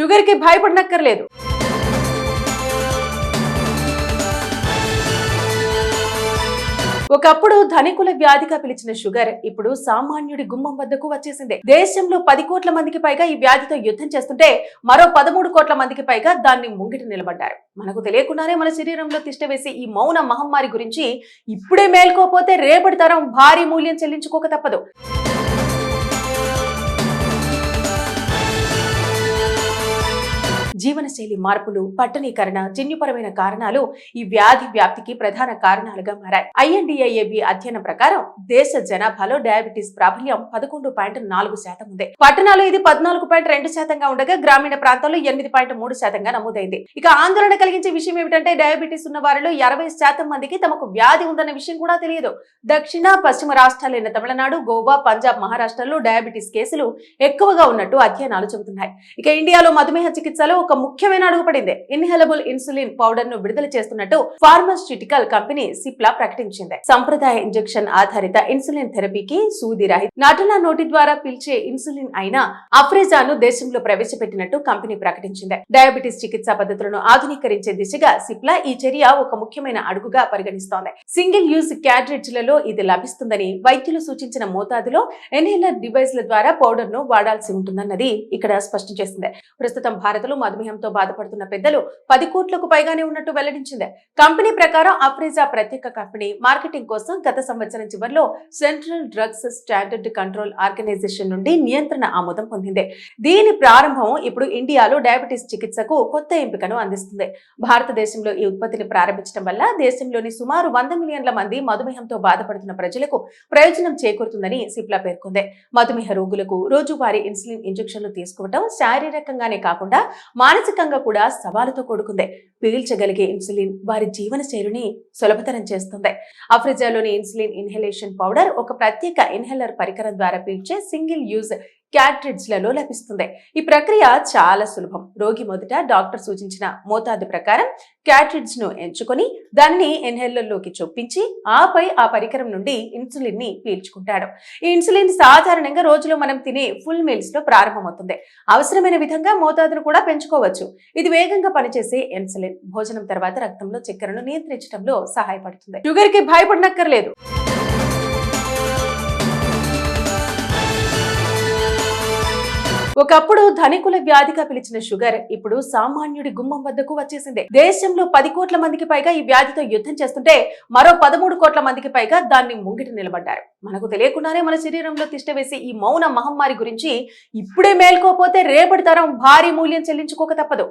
Sugar కి భయపడనక్కర్లేదు. ఒకప్పుడు ధనికుల వ్యాధిగా పిలిచిన షుగర్ ఇప్పుడు సామాన్యుడి గుమ్మం వద్దకు వచ్చేసింది. దేశంలో 10 కోట్ల మందికి పైగా ఈ వ్యాధితో యుద్ధం చేస్తుంటే మరో 13 కోట్ల మందికి పైగా దాన్ని ముంగిట నిలబడ్డారు. మనకు తెలియకుండానే మన శరీరంలో తిష్టవేసే ఈ మౌన మహమ్మారి గురించి ఇప్పుడే మేల్కోపోతే రేపటి తరం భారీ మూల్యం చెల్లించుకోక తప్పదు. జీవనశైలి మార్పులు, పట్టణీకరణ, జన్యుపరమైన కారణాలు ఈ వ్యాధి వ్యాప్తికి ప్రధాన కారణాలుగా మారాయి. INDIAB అధ్యయనం ప్రకారం దేశ జనాభాలో డయాబెటీస్ ప్రాబల్యం 11.4% ఉంది. పట్టణాలు ఇది 14.2%గా ఉండగా గ్రామీణ ప్రాంతాల్లో 8.3%గా నమోదైంది. ఇక ఆందోళన కలిగించే విషయం ఏమిటంటే డయాబెటీస్ ఉన్న వారిలో 60% మందికి తమకు వ్యాధి ఉందన్న విషయం కూడా తెలియదు. దక్షిణ, పశ్చిమ రాష్ట్రాలైన తమిళనాడు, గోవా, పంజాబ్, మహారాష్ట్రలో డయాబెటీస్ కేసులు ఎక్కువగా ఉన్నట్టు అధ్యయనాలు చెబుతున్నాయి. ఇక ఇండియాలో మధుమేహ చికిత్సలో ఒక ముఖ్యమైన అడుగు పడింది. ఇన్హేలబుల్ ఇన్సులిన్ పౌడర్ ను విడుదల చేస్తున్నట్టు ఫార్మాస్యూటికల్ కంపెనీ సిప్లా ప్రకటించింది. సంప్రదాయ ఇంజెక్షన్ ఆధారిత ఇన్సులిన్ థెరపీకి సూది రహిత నటుల నోటి ద్వారా పిలిచే ఇన్సులిన్ అయిన అఫ్రిజాను దేశంలో ప్రవేశపెట్టినట్టు కంపెనీ ప్రకటించింది. డయాబెటీస్ చికిత్సా పద్ధతులను ఆధునీకరించే దిశగా సిప్లా ఈ చర్య ఒక ముఖ్యమైన అడుగుగా పరిగణిస్తోంది. సింగిల్ యూజ్ క్యాట్రిడ్జ్లలో ఇది లభిస్తుందని, వైద్యులు సూచించిన మోతాదులో ఇన్హేలర్ డివైస్ల ద్వారా పౌడర్ ను వాడాల్సి ఉంటుందన్నది ఇక్కడ స్పష్టం చేసింది. ప్రస్తుతం భారత్లో మధుమేహంతో బాధపడుతున్న పెద్దలు 10 కోట్లకు పైగానే ఉన్నట్టు వెల్లడించింది. కంపెనీ ప్రకారం అఫ్రిజా ప్రత్యేక కంపెనీ మార్కెటింగ్ కోసం గత సంవత్సరం చివరిలో central drugs standard control organisation నుండి నియంత్రణ ఆమోదం పొందింది. దీని ప్రారంభం ఇప్పుడు ఇండియాలో డయాబెటీస్ చికిత్సకు కొత్త ఎంపికను అందిస్తుంది. భారతదేశంలో ఈ ఉత్పత్తిని ప్రారంభించడం వల్ల దేశంలోని సుమారు 100 మిలియన్ల మంది మధుమేహంతో బాధపడుతున్న ప్రజలకు ప్రయోజనం చేకూరుతుందని సిప్లా పేర్కొంది. మధుమేహ రోగులకు రోజువారీ ఇన్సులిన్ ఇంజెక్షన్లు తీసుకోవడం శారీరకంగానే కాకుండా మానసికంగా కూడా సవాలుతో కూడుకుంది. పీల్చగలిగే ఇన్సులిన్ వారి జీవన శైలిని సులభతరం చేస్తుంది. అఫ్రిజాలోని ఇన్సులిన్ ఇన్హలేషన్ పౌడర్ ఒక ప్రత్యేక ఇన్హేలర్ పరికరం ద్వారా పీల్చే సింగిల్ యూజ్ క్యాట్రిడ్జ్లలో లభిస్తుంది. ఈ ప్రక్రియ చాలా సులభం. రోగి మొదట డాక్టర్ సూచించిన మోతాదు ప్రకారం క్యాట్రిడ్జ్ ను ఎంచుకొని దానిని ఇన్హేలర్లోకి చొప్పించి ఆపై ఆ పరికరం నుండి ఇన్సులిన్ ని పీల్చుకుంటాడు. ఈ ఇన్సులిన్ సాధారణంగా రోజులో మనం తినే ఫుల్ మీల్స్ లో ప్రారంభమవుతుంది. అవసరమైన విధంగా మోతాదును కూడా పెంచుకోవచ్చు. ఇది వేగంగా పనిచేసే ఇన్సులిన్ భోజనం తర్వాత రక్తంలో చక్కెరను నియంత్రించడంలో సహాయపడుతుంది. షుగర్ కి భయపడనక్కర్లేదు. ఒకప్పుడు ధనికుల వ్యాధిగా పిలిచిన షుగర్ ఇప్పుడు సామాన్యుడి గుమ్మం వద్దకు వచ్చేసింది. దేశంలో 10 కోట్ల మందికి పైగా ఈ వ్యాధితో యుద్ధం చేస్తుంటే మరో 13 కోట్ల మందికి పైగా దాన్ని ముంగిట నిలబడ్డారు. మనకు తెలియకుండానే మన శరీరంలో తిష్టవేసే ఈ మౌన మహమ్మారి గురించి ఇప్పుడే మేల్కోపోతే రేపటి తరం భారీ మూల్యం చెల్లించుకోక తప్పదు.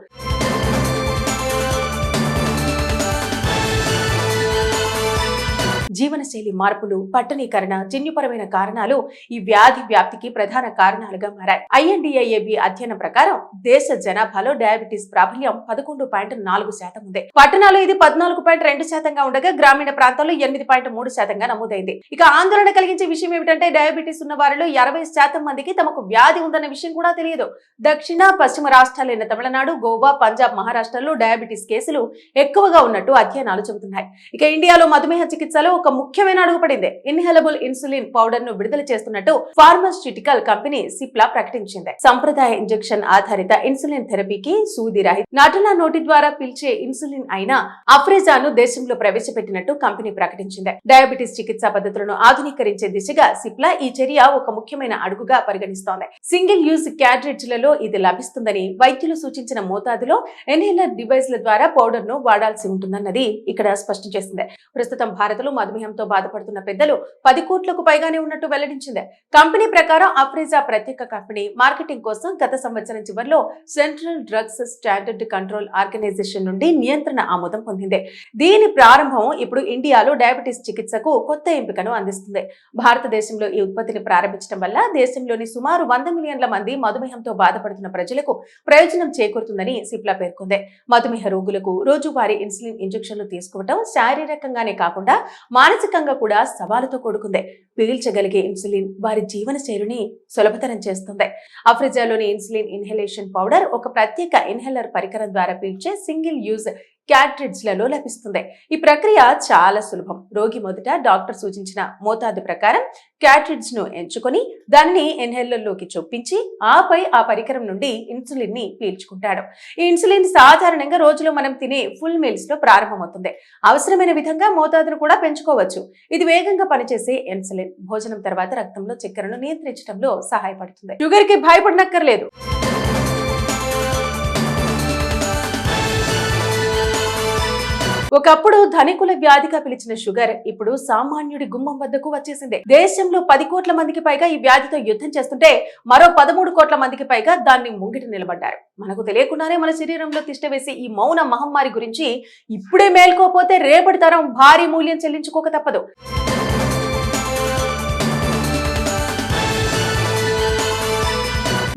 జీవనశైలి మార్పులు, పట్టణీకరణ, జన్యుపరమైన కారణాలు ఈ వ్యాధి వ్యాప్తికి ప్రధాన కారణాలుగా మారాయి. INDIAB అధ్యయనం ప్రకారం దేశ జనాభాలో డయాబెటీస్ ప్రాబల్యం 11.4% ఉంది. పట్టణాలు ఇది 14.2%గా ఉండగా గ్రామీణ ప్రాంతాల్లో 8.3%గా నమోదైంది. ఇక ఆందోళన కలిగించే విషయం ఏమిటంటే డయాబెటీస్ ఉన్న వారిలో 60% మందికి తమకు వ్యాధి ఉందన్న విషయం కూడా తెలియదు. దక్షిణ, పశ్చిమ రాష్ట్రాలైన తమిళనాడు, గోవా, పంజాబ్, మహారాష్ట్రలో డయాబెటీస్ కేసులు ఎక్కువగా ఉన్నట్టు అధ్యయనాలు చెబుతున్నాయి. ఇక ఇండియాలో మధుమేహ చికిత్సలో ఒక ముఖ్యమైన అడుగు పడింది. ఇన్హేలబుల్ ఇన్సులిన్ పౌడర్ ను విడుదల చేస్తున్నట్టు ఫార్మాస్యూటికల్ కంపెనీ సిప్లా ప్రకటించింది. సంప్రదాయ ఇంజెక్షన్ ఆధారిత ఇన్సులిన్ థెరపీకి సూది రహిత నటుల నోటి ద్వారా పిలిచే ఇన్సులిన్ అయిన అఫ్రిజాను దేశంలో ప్రవేశపెట్టినట్టు కంపెనీ ప్రకటించింది. డయాబెటీస్ చికిత్సా పద్ధతులను ఆధునీకరించే దిశగా సిప్లా ఈ చర్య ఒక ముఖ్యమైన అడుగుగా పరిగణిస్తోంది. సింగిల్ యూజ్ క్యాట్రిడ్జ్లలో ఇది లభిస్తుందని, వైద్యులు సూచించిన మోతాదులో ఇన్హేలర్ డివైస్ల ద్వారా పౌడర్ ను వాడాల్సి ఉంటుందన్నది ఇక్కడ స్పష్టం చేసింది. ప్రస్తుతం భారత్లో మధుమేహంతో బాధపడుతున్న పెద్దలు 10 కోట్లకు పైగానే ఉన్నట్టు వెల్లడించింది. కంపెనీ ప్రకారం అఫ్రిజా ప్రత్యేక కంపెనీ మార్కెటింగ్ కోసం గత సంవత్సరం చివరిలో central drugs standard control organisation నుండి నియంత్రణ ఆమోదం పొందింది. దీని ప్రారంభం ఇప్పుడు ఇండియాలో డయాబెటీస్ చికిత్సకు కొత్త ఎంపికను అందిస్తుంది. భారతదేశంలో ఈ ఉత్పత్తిని ప్రారంభించడం వల్ల దేశంలోని సుమారు 100 మిలియన్ల మంది మధుమేహంతో బాధపడుతున్న ప్రజలకు ప్రయోజనం చేకూరుతుందని సిప్లా పేర్కొంది. మధుమేహ రోగులకు రోజువారీ ఇన్సులిన్ ఇంజెక్షన్లు తీసుకోవడం శారీరకంగానే కాకుండా మానసికంగా కూడా సవాలుతో కూడుకుంది. పీల్చగలిగే ఇన్సులిన్ వారి జీవన శైలిని సులభతరం చేస్తుంది. అఫ్రిజాలోని ఇన్సులిన్ ఇన్హలేషన్ పౌడర్ ఒక ప్రత్యేక ఇన్హేలర్ పరికరం ద్వారా పీల్చే సింగిల్ యూజ్ క్యాట్రిడ్జ్లలో లభిస్తుంది. ఈ ప్రక్రియ చాలా సులభం. రోగి మొదట డాక్టర్ సూచించిన మోతాదు ప్రకారం క్యాట్రిడ్జ్ ను ఎంచుకొని దానిని ఇన్హేలర్లోకి చొప్పించి ఆపై ఆ పరికరం నుండి ఇన్సులిన్ ని పీల్చుకుంటాడు. ఈ ఇన్సులిన్ సాధారణంగా రోజులో మనం తినే ఫుల్ మీల్స్ లో ప్రారంభమవుతుంది. అవసరమైన విధంగా మోతాదును కూడా పెంచుకోవచ్చు. ఇది వేగంగా పనిచేసే ఇన్సులిన్ భోజనం తర్వాత రక్తంలో చక్కెరను నియంత్రించడంలో సహాయపడుతుంది. షుగర్ కి భయపడనక్కర్లేదు. ఒకప్పుడు ధనికుల వ్యాధిగా పిలిచిన షుగర్ ఇప్పుడు సామాన్యుడి గుమ్మం వద్దకు వచ్చేసింది. దేశంలో 10 కోట్ల మందికి పైగా ఈ వ్యాధితో యుద్ధం చేస్తుంటే మరో 13 కోట్ల మందికి పైగా దాన్ని ముంగిట నిలబడ్డారు. మనకు తెలియకుండానే మన శరీరంలో తిష్టవేసే ఈ మౌన మహమ్మారి గురించి ఇప్పుడే మేల్కోపోతే రేపటి తరం భారీ మూల్యం చెల్లించుకోక తప్పదు.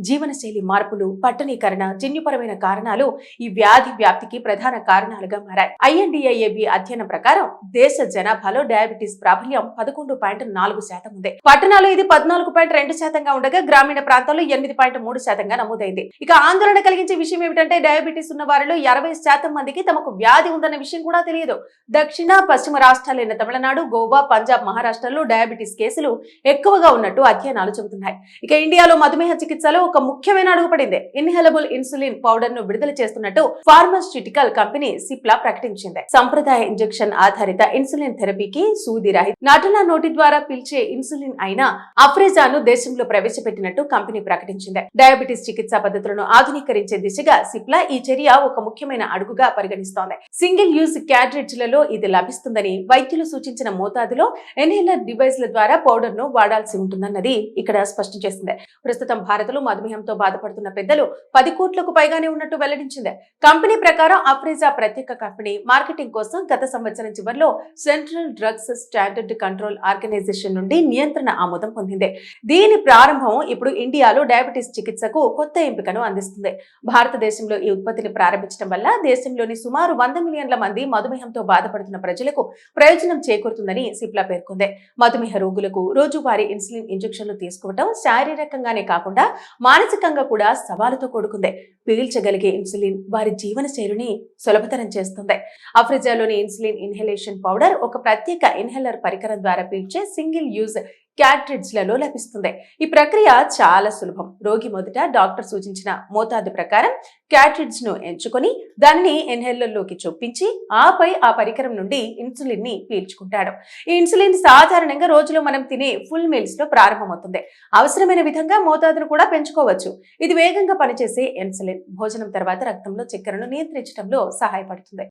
జీవనశైలి మార్పులు, పట్టణీకరణ, జన్యుపరమైన కారణాలు ఈ వ్యాధి వ్యాప్తికి ప్రధాన కారణాలుగా మారాయి. INDIAB అధ్యయనం ప్రకారం దేశ జనాభాలో డయాబెటీస్ ప్రాబల్యం 11.4% ఉంది. పట్టణాలు ఇది 14.2% ఉండగా గ్రామీణ ప్రాంతాల్లో 8.3% నమోదైంది. ఇక ఆందోళన కలిగించే విషయం ఏమిటంటే డయాబెటీస్ ఉన్న వారిలో 60% మందికి తమకు వ్యాధి ఉందన్న విషయం కూడా తెలియదు. దక్షిణ, పశ్చిమ రాష్ట్రాలైన తమిళనాడు, గోవా, పంజాబ్, మహారాష్ట్రలో డయాబెటీస్ కేసులు ఎక్కువగా ఉన్నట్టు అధ్యయనాలు చెబుతున్నాయి. ఇక ఇండియాలో మధుమేహ చికిత్సలో ఒక ముఖ్యమైన అడుగు పడింది. ఇన్హేలబుల్ ఇన్సులిన్ పౌడర్ ను విడుదల చేస్తున్నట్టు ఫార్మాస్యూటికల్ కంపెనీ సిప్లా ప్రకటించింది. సంప్రదాయ ఇంజెక్షన్ ఆధారిత ఇన్సులిన్ థెరపీకి సూది రహిత నటుల నోటి ద్వారా పీల్చే ఇన్సులిన్ అయిన అఫ్రెజాను దేశంలో ప్రవేశపెట్టినట్టు కంపెనీ ప్రకటించింది. డయాబెటీస్ చికిత్సా పద్ధతులను ఆధునీకరించే దిశగా సిప్లా ఈ చర్య ఒక ముఖ్యమైన అడుగుగా పరిగణిస్తోంది. సింగిల్ యూజ్ క్యాట్రిడ్జ్లలో ఇది లభిస్తుందని, వైద్యులు సూచించిన మోతాదులో ఇన్హేలర్ డివైస్ల ద్వారా పౌడర్ ను వాడాల్సి ఉంటుందన్నది ఇక్కడ స్పష్టం చేసింది. ప్రస్తుతం భారత్లో మధుమేహంతో బాధపడుతున్న పెద్దలు 10 కోట్లకు పైగానే ఉన్నట్టు వెల్లడించింది. కంపెనీ ప్రకారం అఫ్రెజా ప్రత్యేక కంపెనీ మార్కెటింగ్ కోసం గత సంవత్సరం చివరిలో central drugs standard control organisation నుండి నియంత్రణ ఆమోదం పొందింది. దీని ప్రారంభం ఇప్పుడు ఇండియాలో డయాబెటీస్ చికిత్సకు కొత్త ఎంపికను అందిస్తుంది. భారతదేశంలో ఈ ఉత్పత్తిని ప్రారంభించడం వల్ల దేశంలోని సుమారు 100 మిలియన్ల మంది మధుమేహంతో బాధపడుతున్న ప్రజలకు ప్రయోజనం చేకూరుతుందని సిప్లా పేర్కొంది. మధుమేహ రోగులకు రోజువారీ ఇన్సులిన్ ఇంజెక్షన్లు తీసుకోవడం శారీరకంగానే కాకుండా మానసికంగా కూడా సవాలుతో కూడుకుంది. పీల్చగలిగే ఇన్సులిన్ వారి జీవన శైలిని సులభతరం చేస్తుంది. అఫ్రెజాలోని ఇన్సులిన్ ఇన్హలేషన్ పౌడర్ ఒక ప్రత్యేక ఇన్హేలర్ పరికరం ద్వారా పీల్చే సింగిల్ యూజ్ క్యాట్రిడ్జ్లలో లభిస్తుంది. ఈ ప్రక్రియ చాలా సులభం. రోగి మొదట డాక్టర్ సూచించిన మోతాదు ప్రకారం క్యాట్రిడ్జ్ ను ఎంచుకొని దానిని ఇన్హేలర్లోకి చొప్పించి ఆపై ఆ పరికరం నుండి ఇన్సులిన్ ని పీల్చుకుంటాడు. ఈ ఇన్సులిన్ సాధారణంగా రోజులో మనం తినే ఫుల్ మీల్స్ లో ప్రారంభమవుతుంది. అవసరమైన విధంగా మోతాదును కూడా పెంచుకోవచ్చు. ఇది వేగంగా పనిచేసే ఇన్సులిన్ భోజనం తర్వాత రక్తంలో చక్కెరను నియంత్రించడంలో సహాయపడుతుంది.